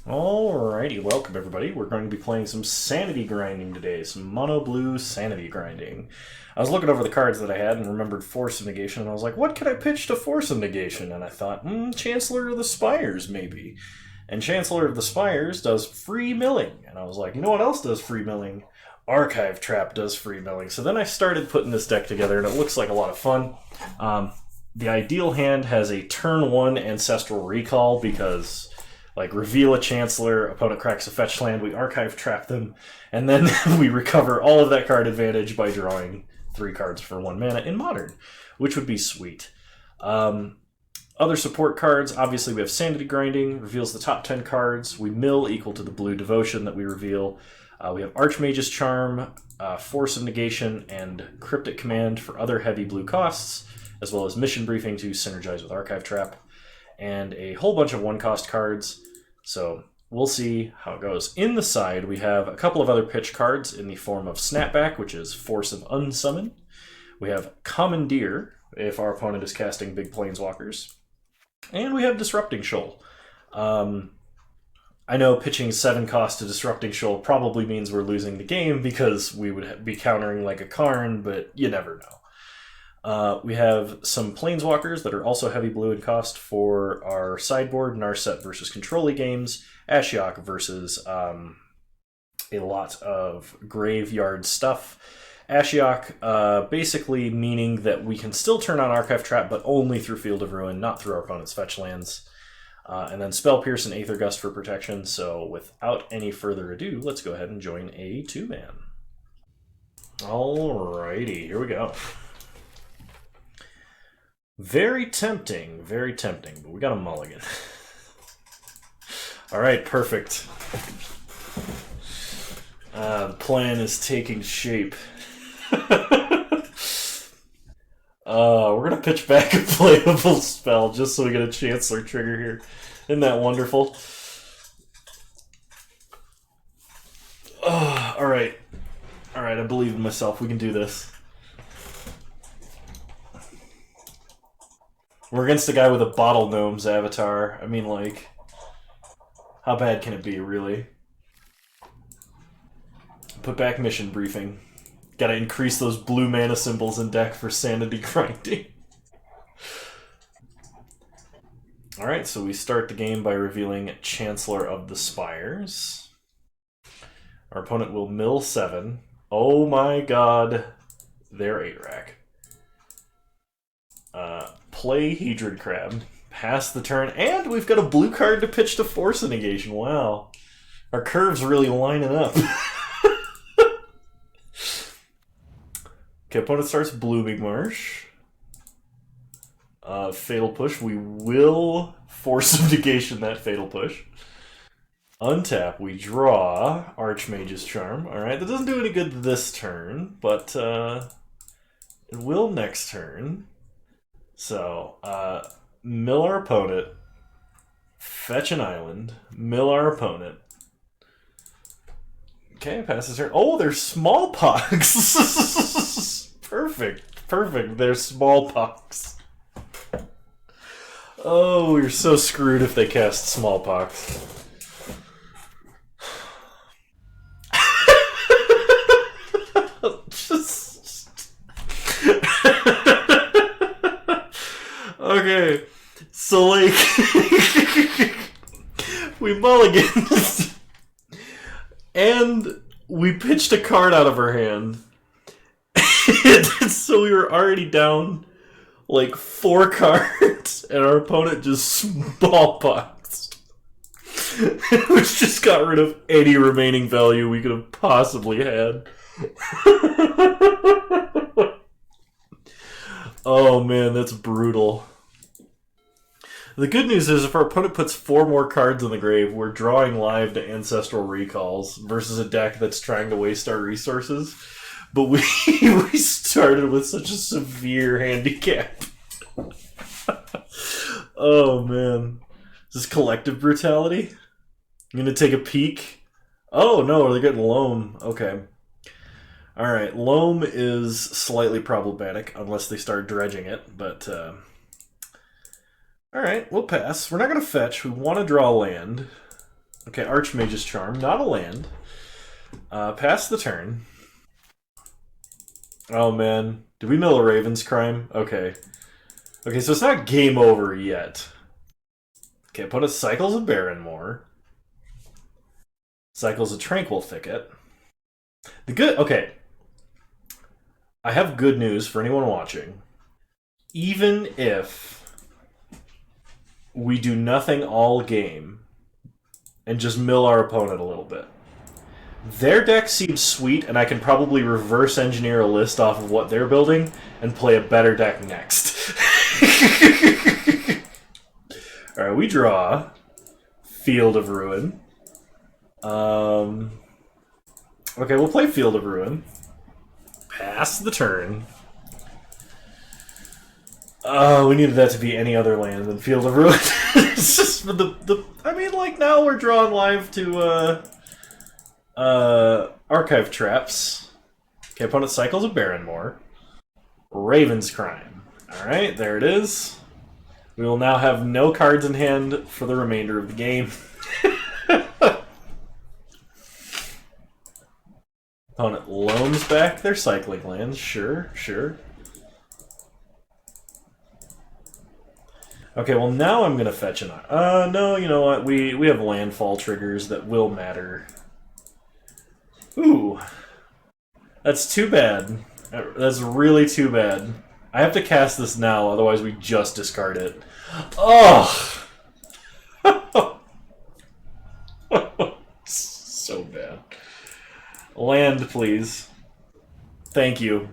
Alrighty, welcome everybody. We're going to be playing some Sanity grinding today, some mono blue Sanity grinding. I was looking over the cards that I had and remembered Force of Negation, and I was like, what can I pitch to Force of Negation? And I thought, Chancellor of the Spires, maybe. And Chancellor of the Spires does free milling. And I was like, you know what else does free milling? Archive Trap does free milling. So then I started putting this deck together, and it looks like a lot of fun. The ideal hand has a turn 1 Ancestral Recall because... reveal a Chancellor, opponent cracks a fetch land, we Archive Trap them, and then we recover all of that card advantage by drawing 3 cards for 1 mana in Modern, which would be sweet. Other support cards, obviously we have Sanity Grinding, reveals the top 10 cards, we mill equal to the blue Devotion that we reveal, we have Archmage's Charm, Force of Negation, and Cryptic Command for other heavy blue costs, as well as Mission Briefing to synergize with Archive Trap, and a whole bunch of 1-cost cards. So we'll see how it goes. In the side, we have a couple of other pitch cards in the form of Snapback, which is Force of Unsummon. We have Commandeer, if our opponent is casting big planeswalkers. And we have Disrupting Shoal. I know pitching 7 cost to Disrupting Shoal probably means we're losing the game because we would be countering like a Karn, but you never know. We have some Planeswalkers that are also heavy blue in cost for our sideboard, Narset versus Control games, Ashiok versus a lot of graveyard stuff. Ashiok basically meaning that we can still turn on Archive Trap, but only through Field of Ruin, not through our opponent's fetch lands. And then Spell Pierce and Aether Gust for protection. So without any further ado, let's go ahead and join a 2-man. Alrighty, here we go. Very tempting, but we got a mulligan. Alright, perfect. The plan is taking shape. We're gonna pitch back a playable spell just so we get a Chancellor trigger here. Isn't that wonderful? Alright, I believe in myself. We can do this. We're against a guy with a Bottle Gnome's avatar. I mean, like, how bad can it be, really? Put back Mission Briefing. Gotta increase those blue mana symbols in deck for Sanity grinding. Alright, so we start the game by revealing Chancellor of the Spires. Our opponent will mill 7. Oh my god. They're 8-rack. Play Hedron Crab, pass the turn, and we've got a blue card to pitch to Force of Negation. Wow. Our curves really lining up. Okay, opponent starts Blooming Marsh. Fatal Push. We will Force of Negation that Fatal Push. Untap. We draw Archmage's Charm. Alright, that doesn't do any good this turn, but it will next turn. So, mill our opponent, fetch an island, mill our opponent. Okay, pass his turn. Oh, there's Smallpox! Perfect, there's Smallpox. Oh, you're so screwed if they cast Smallpox. Okay, so like, we mulliganed, and we pitched a card out of our hand, so we were already down like 4 cards, and our opponent just smallpoxed, which just got rid of any remaining value we could have possibly had. Oh man, that's brutal. The good news is if our opponent puts 4 more cards in the grave, we're drawing live to Ancestral Recalls versus a deck that's trying to waste our resources. But we started with such a severe handicap. Oh man. Is this Collective Brutality? I'm gonna take a peek. Oh no, they're getting Loam. Okay. Alright, Loam is slightly problematic unless they start dredging it, but alright, we'll pass. We're not going to fetch. We want to draw land. Okay, Archmage's Charm, not a land. Pass the turn. Oh man, did we mill a Raven's Crime? Okay. Okay, so it's not game over yet. Okay, put a Cycles of Barrenmoor. Cycles of Tranquil Thicket. Okay. I have good news for anyone watching. Even if we do nothing all game and just mill our opponent a little bit, their deck seems sweet, and I can probably reverse engineer a list off of what they're building and play a better deck next. Alright, we draw Field of Ruin. Okay, we'll play Field of Ruin. Pass the turn. Oh, we needed that to be any other land than Field of Ruin. It's just I mean, like, now we're drawing live to Archive Traps. Okay, opponent Cycles of Barrenmoor. Raven's Crime. Alright, there it is. We will now have no cards in hand for the remainder of the game. Opponent loans back their cycling lands. Sure, sure. Okay, well now I'm going to fetch an... no, you know what? We have landfall triggers that will matter. Ooh. That's too bad. That's really too bad. I have to cast this now, otherwise we just discard it. Oh! So bad. Land, please. Thank you.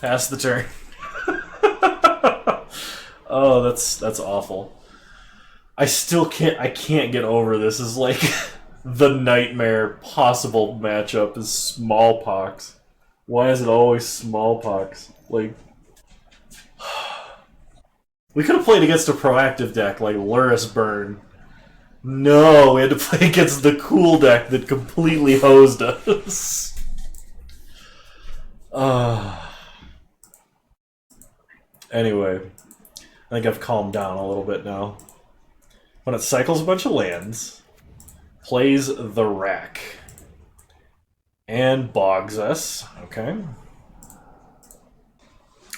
Pass the turn. Oh, that's awful. I can't get over this. Is like the nightmare possible matchup is Smallpox. Why is it always Smallpox? Like, we could have played against a proactive deck like Luris Burn. No, we had to play against the cool deck that completely hosed us. Anyway, I think I've calmed down a little bit now. When it cycles a bunch of lands, plays the Rack, and bogs us. Okay.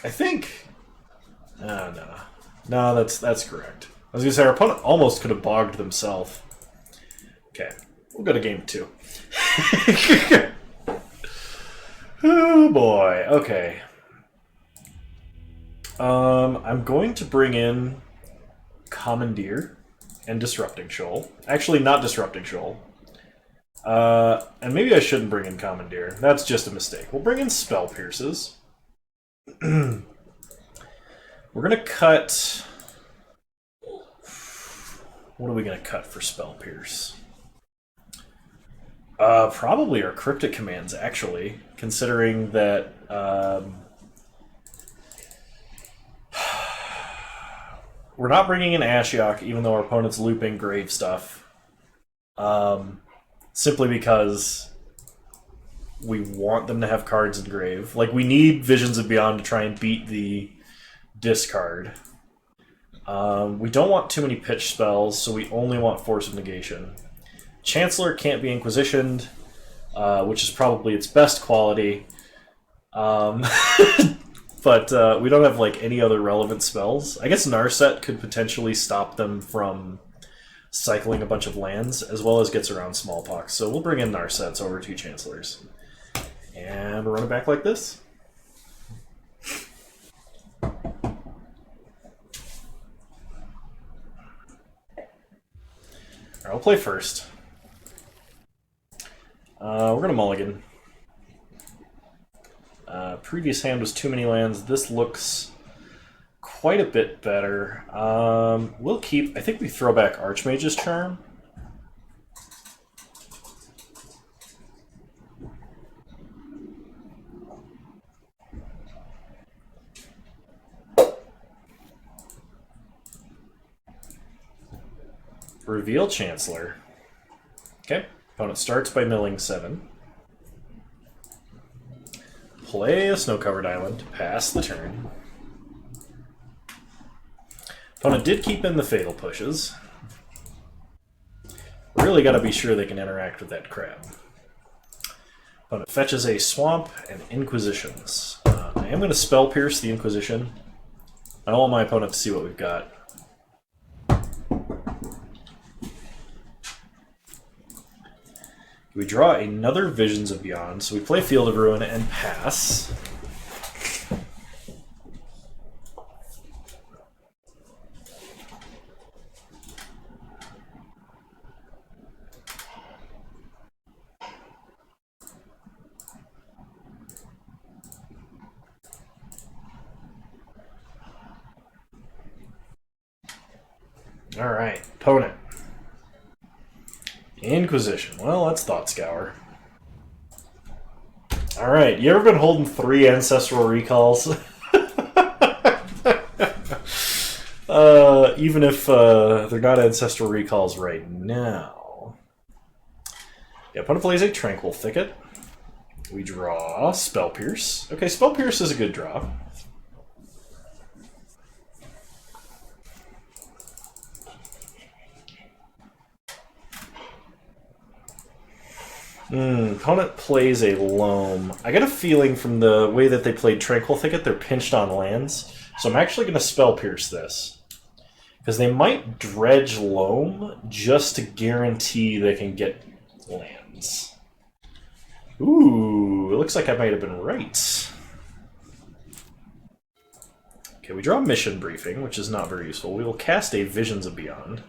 I think... no. No, that's correct. I was going to say, our opponent almost could have bogged themselves. Okay. We'll go to game 2. Oh, boy. Okay. I'm going to bring in Commandeer and Disrupting Shoal. Actually, not Disrupting Shoal. And maybe I shouldn't bring in Commandeer. That's just a mistake. We'll bring in Spell Pierces. We're going to cut... What are we going to cut for Spell Pierce? Probably our Cryptic Commands, actually. Considering that... we're not bringing in Ashiok, even though our opponent's looping Grave stuff. Simply because we want them to have cards in Grave. Like, we need Visions of Beyond to try and beat the discard. We don't want too many pitch spells, so we only want Force of Negation. Chancellor can't be Inquisitioned, which is probably its best quality. But we don't have like any other relevant spells. I guess Narset could potentially stop them from cycling a bunch of lands, as well as gets around Smallpox. So we'll bring in Narsets over 2 Chancellors. And we'll run it back like this. Alright, I'll play first. We're going to mulligan. Previous hand was too many lands. This looks quite a bit better. We'll keep... I think we throw back Archmage's Charm. Reveal Chancellor. Okay. Opponent starts by milling 7. Play a snow-covered island, pass the turn. Opponent did keep in the Fatal Pushes. We're really got to be sure they can interact with that crab. But it fetches a Swamp and Inquisitions. I am going to Spell Pierce the Inquisition. I don't want my opponent to see what we've got. We draw another Visions of Beyond, so we play Field of Ruin and pass. Alright, opponent. Inquisition. Well, that's Thought Scour. Alright, you ever been holding 3 Ancestral Recalls? Even if they're not Ancestral Recalls right now. Yeah, opponent plays a Tranquil Thicket. We draw Spell Pierce. Okay, Spell Pierce is a good draw. Opponent plays a Loam. I got a feeling from the way that they played Tranquil Thicket, they're pinched on lands. So I'm actually going to Spell Pierce this. Because they might Dredge Loam just to guarantee they can get lands. Ooh, it looks like I might have been right. Okay, we draw Mission Briefing, which is not very useful. We will cast a Visions of Beyond.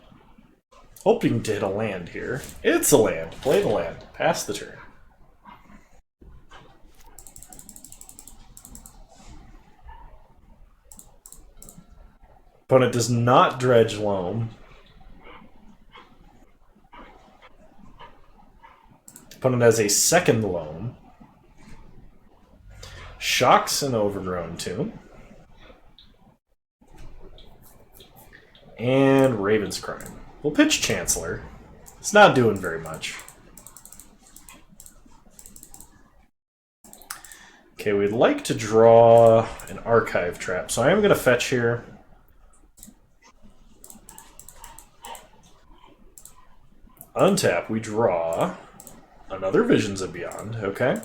Hoping to hit a land here. It's a land. Play the land. Pass the turn. Opponent does not Dredge Loam. Opponent has a second Loam. Shocks an Overgrown Tomb. And Raven's Crime. We'll pitch Chancellor. It's not doing very much. Okay, we'd like to draw an Archive Trap, so I am going to fetch here. Untap, we draw another Visions of Beyond, okay.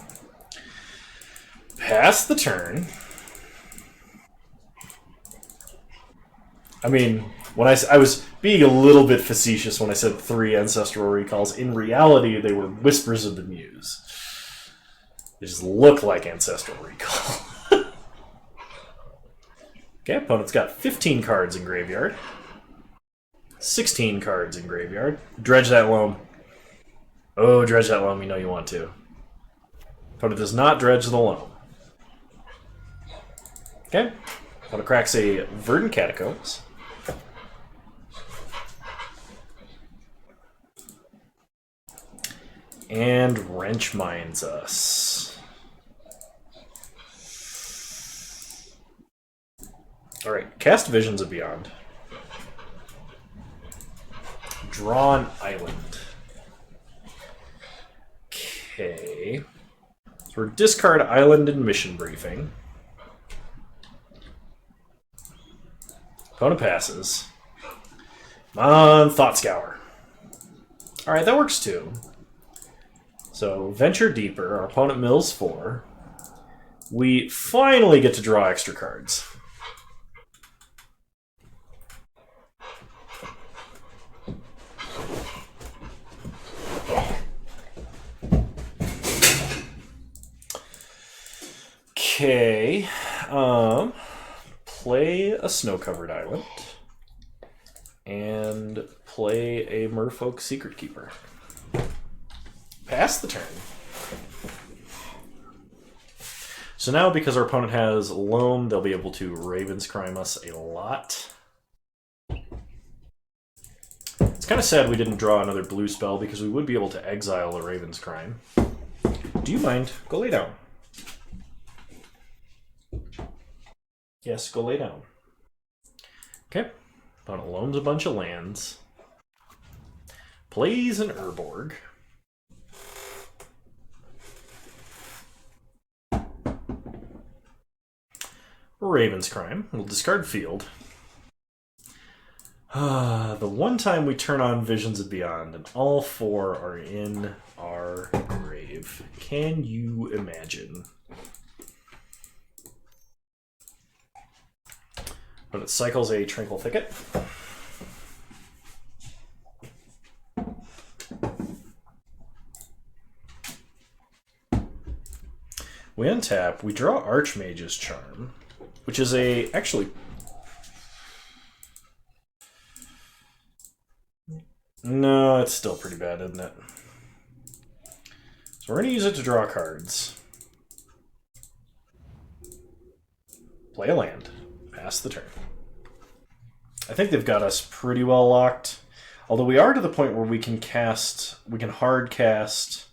Pass the turn. I mean, when I was being a little bit facetious when I said 3 Ancestral Recalls. In reality, they were Whispers of the Muse. They just look like Ancestral Recall. Okay, opponent's got 15 cards in graveyard. 16 cards in graveyard. Dredge that Loam. Oh, dredge that Loam, you know you want to. Opponent does not dredge the Loam. Okay, opponent cracks a Verdant Catacombs. And Wrench Mines us. Alright, cast Visions of Beyond. Draw an Island. Okay. So we're discard Island and Mission Briefing. Opponent passes. Come on, Thought Scour. Alright, that works too. So, Venture Deeper, our opponent mills 4. We finally get to draw extra cards. Okay, play a Snow-Covered Island, and play a Merfolk Secret Keeper. Pass the turn. So now, because our opponent has Loam, they'll be able to Raven's Crime us a lot. It's kind of sad we didn't draw another blue spell, because we would be able to exile the Raven's Crime. Do you mind? Go lay down. Yes, go lay down. Okay. Opponent loans a bunch of lands. Plays an Urborg. Raven's Crime. We'll discard field. The one time we turn on Visions of Beyond and all four are in our grave. Can you imagine? When it cycles a Tranquil Thicket. We untap, we draw Archmage's Charm, which is actually... No, it's still pretty bad, isn't it? So we're going to use it to draw cards. Play a land. Pass the turn. I think they've got us pretty well locked. Although we are to the point where we can hard cast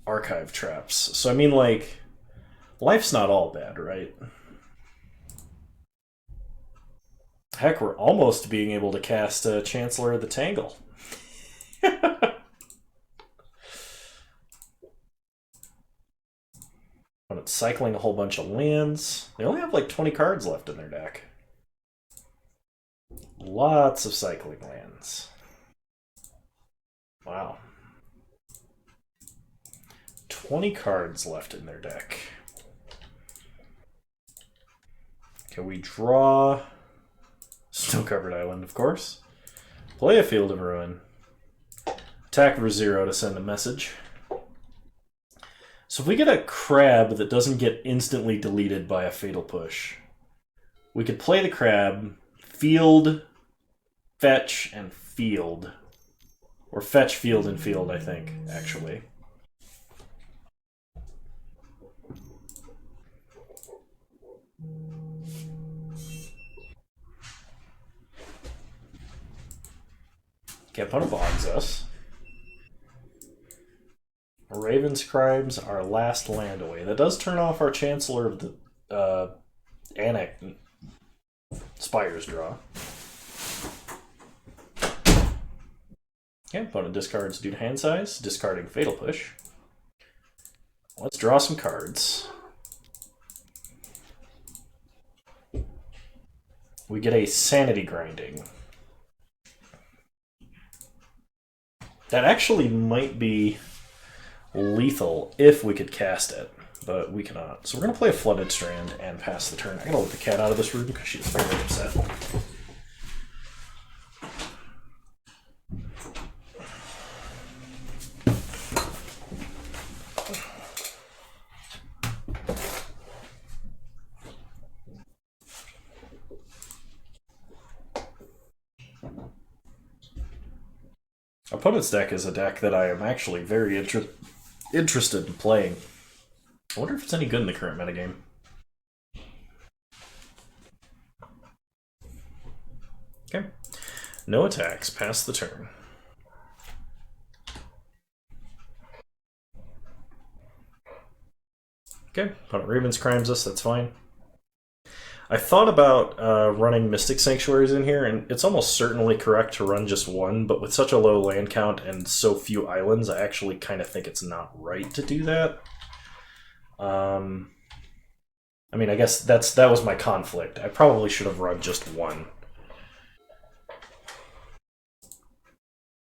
archive traps. So I mean, like, life's not all bad, right? Heck, we're almost being able to cast Chancellor of the Tangle. When it's cycling a whole bunch of lands. They only have like 20 cards left in their deck. Lots of cycling lands. Wow. 20 cards left in their deck. Can we draw Snow-Covered Island, of course. Play a Field of Ruin. Attack for 0 to send a message. So if we get a crab that doesn't get instantly deleted by a Fatal Push, we could play the crab, field, fetch, and field. Or fetch, field, and field, I think, actually. Okay, opponent bogs us. Raven's Crimes, our last land away. That does turn off our Chancellor of the Annex Spire's draw. Okay, opponent discards due to hand size, discarding Fatal Push. Let's draw some cards. We get a Sanity Grinding. That actually might be lethal if we could cast it, but we cannot. So we're going to play a Flooded Strand and pass the turn. I'm going to let the cat out of this room because she's very upset. Opponent's deck is a deck that I am actually very interested in playing. I wonder if it's any good in the current metagame. Okay. No attacks. Pass the turn. Okay. Opponent Raven's Crimes us. That's fine. I thought about running Mystic Sanctuaries in here, and it's almost certainly correct to run just one, but with such a low land count and so few islands, I actually kind of think it's not right to do that. I mean, I guess that was my conflict. I probably should have run just one.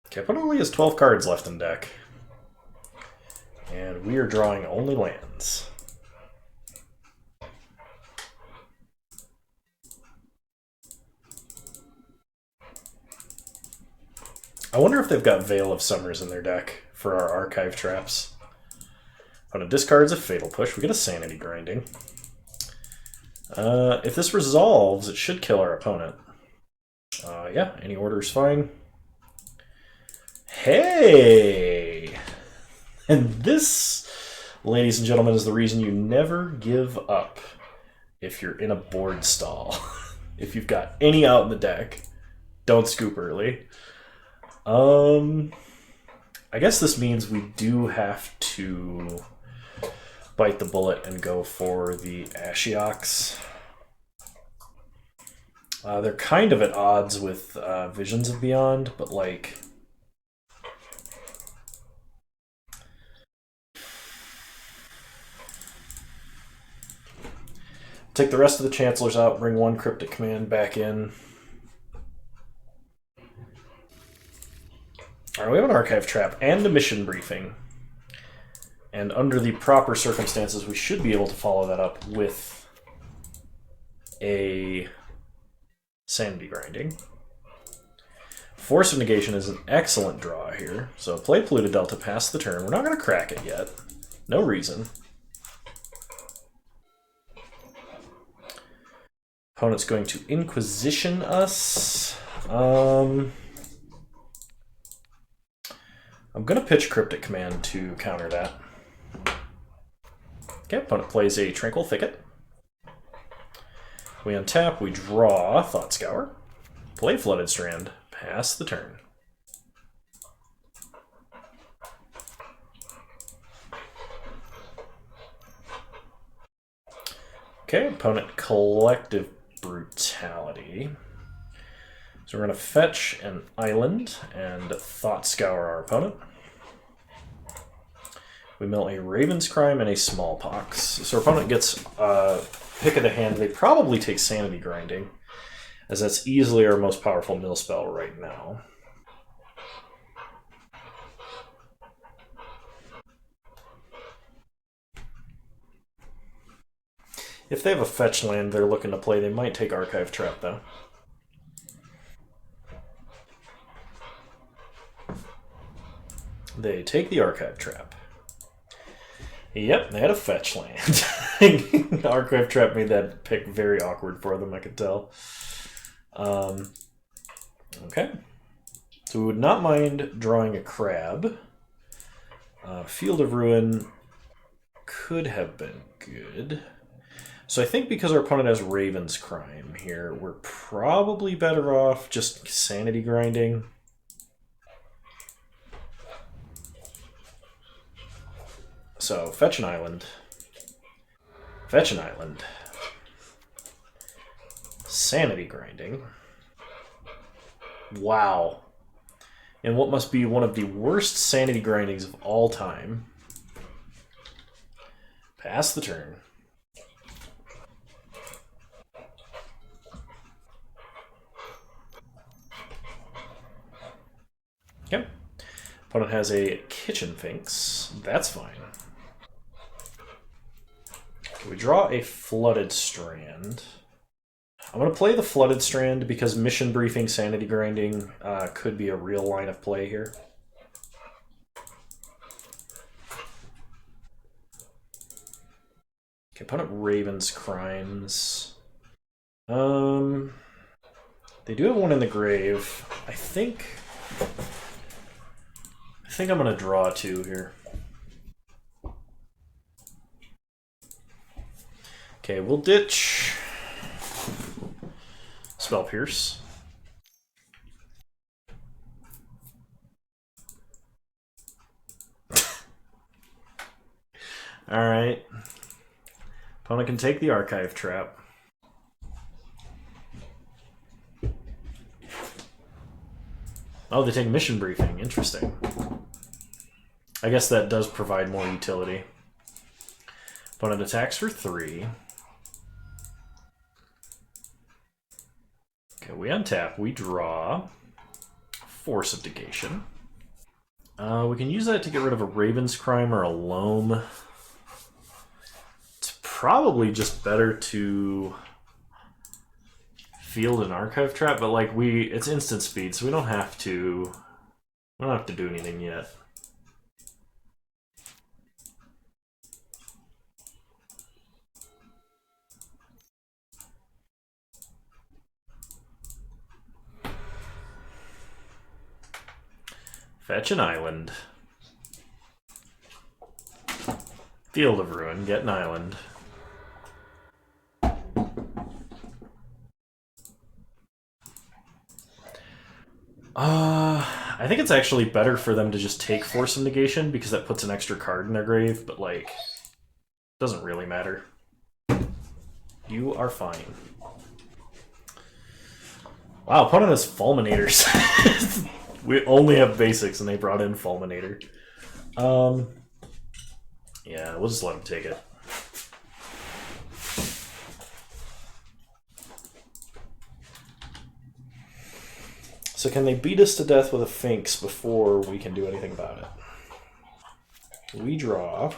Okay, but only has 12 cards left in deck. And we are drawing only lands. I wonder if they've got Veil of Summers in their deck for our archive traps. Opponent discards a Fatal Push. We get a Sanity Grinding. If this resolves, it should kill our opponent. Yeah, any order is fine. Hey! And this, ladies and gentlemen, is the reason you never give up if you're in a board stall. If you've got any out in the deck, don't scoop early. I guess this means we do have to bite the bullet and go for the Ashioks. They're kind of at odds with Visions of Beyond, but like... Take the rest of the Chancellors out, bring one Cryptic Command back in. archive trap and a mission briefing. And under the proper circumstances, we should be able to follow that up with a sanity grinding. Force of negation is an excellent draw here. So play Polluted Delta, pass the turn. We're not going to crack it yet. No reason. Opponent's going to Inquisition us. I'm going to pitch Cryptic Command to counter that. Okay, opponent plays a Tranquil Thicket. We untap, we draw Thought Scour. Play Flooded Strand, pass the turn. Okay, opponent Collective Brutality. So we're going to fetch an island and Thought Scour our opponent. We mill a Raven's Crime and a Smallpox. So our opponent gets pick of the hand. They probably take Sanity Grinding, as that's easily our most powerful mill spell right now. If they have a fetch land they're looking to play, they might take Archive Trap, though. They take the Archive Trap. Yep, they had a fetch land. Archive Trap made that pick very awkward for them, I could tell. Okay. So we would not mind drawing a crab. Field of Ruin could have been good. So I think because our opponent has Raven's Crime here, we're probably better off just sanity grinding. So, fetch an island. Fetch an island. Sanity grinding. Wow. And what must be one of the worst sanity grindings of all time. Pass the turn. Yep. Opponent has a Kitchen Finks. That's fine. Okay, we draw a Flooded Strand. I'm going to play the Flooded Strand because Mission Briefing, Sanity Grinding could be a real line of play here. Okay, opponent Raven's Crimes. They do have one in the grave. I think I'm going to draw two here. Okay, we'll ditch Spell Pierce. Alright. Opponent can take the Archive Trap. Oh, they take Mission Briefing. Interesting. I guess that does provide more utility. Opponent attacks for 3. Okay, we untap. We draw Force of Negation. We can use that to get rid of a Raven's Crime or a Loam. It's probably just better to field an Archive Trap, but like it's instant speed, so we don't have to do anything yet. Fetch an island. Field of Ruin, get an island. I think it's actually better for them to just take Force of Negation because that puts an extra card in their grave, but like, doesn't really matter. You are fine. Wow, opponent has Fulminators. We only have basics and they brought in Fulminator. Yeah, we'll just let them take it. So can they beat us to death with a Finks before we can do anything about it? We draw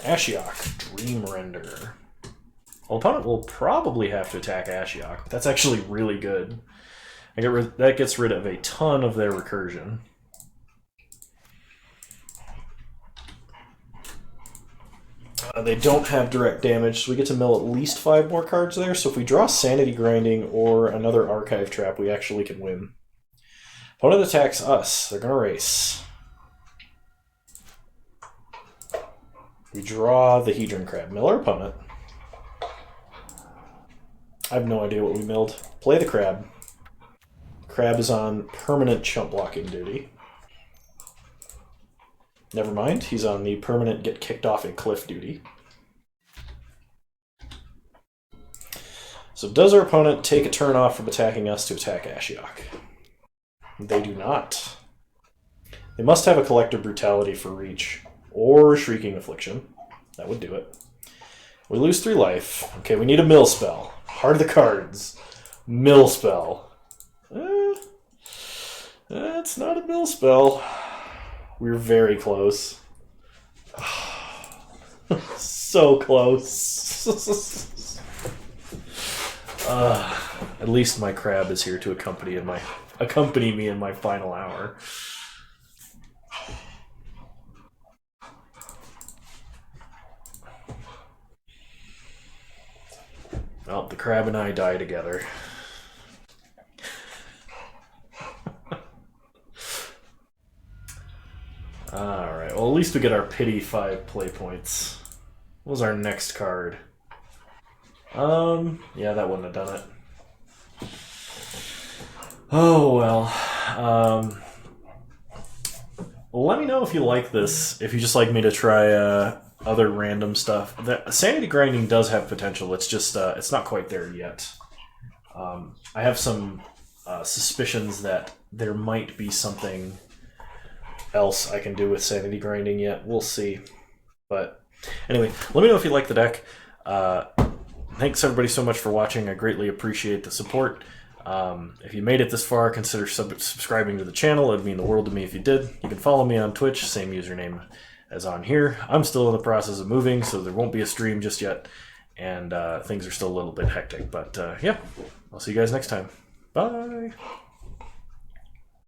Ashiok, Dream Render. Well, opponent will probably have to attack Ashiok. That's actually really good. That gets rid of a ton of their recursion. They don't have direct damage, so we get to mill at least 5 more cards there. So if we draw Sanity Grinding or another Archive Trap, we actually can win. Opponent attacks us. They're going to race. We draw the Hedron Crab. Mill our opponent. I have no idea what we milled. Play the Crab. Crab is on permanent chump blocking duty. Never mind, he's on the permanent get kicked off a cliff duty. So does our opponent take a turn off from attacking us to attack Ashiok? They do not. They must have a Collective Brutality for reach, or Shrieking Affliction. That would do it. We lose 3 life. Okay, we need a mill spell. Heart of the cards. Mill spell. That's not a mill spell. We're very close. So close. At least my crab is here to accompany me in my final hour. Well, the crab and I die together. Alright, well at least we get our pity 5 play points. What was our next card? Yeah, that wouldn't have done it. Oh well. Let me know if you like this, if you just like me to try other random stuff. The Sanity Grinding does have potential, it's just it's not quite there yet. I have some suspicions that there might be something else I can do with Sanity Grinding yet. We'll see. But anyway, let me know if you like the deck. Thanks everybody so much for watching. I greatly appreciate the support. If you made it this far, consider subscribing to the channel. It would mean the world to me if you did. You can follow me on Twitch, same username as on here. I'm still in the process of moving, so there won't be a stream just yet. And things are still a little bit hectic. But yeah, I'll see you guys next time. Bye!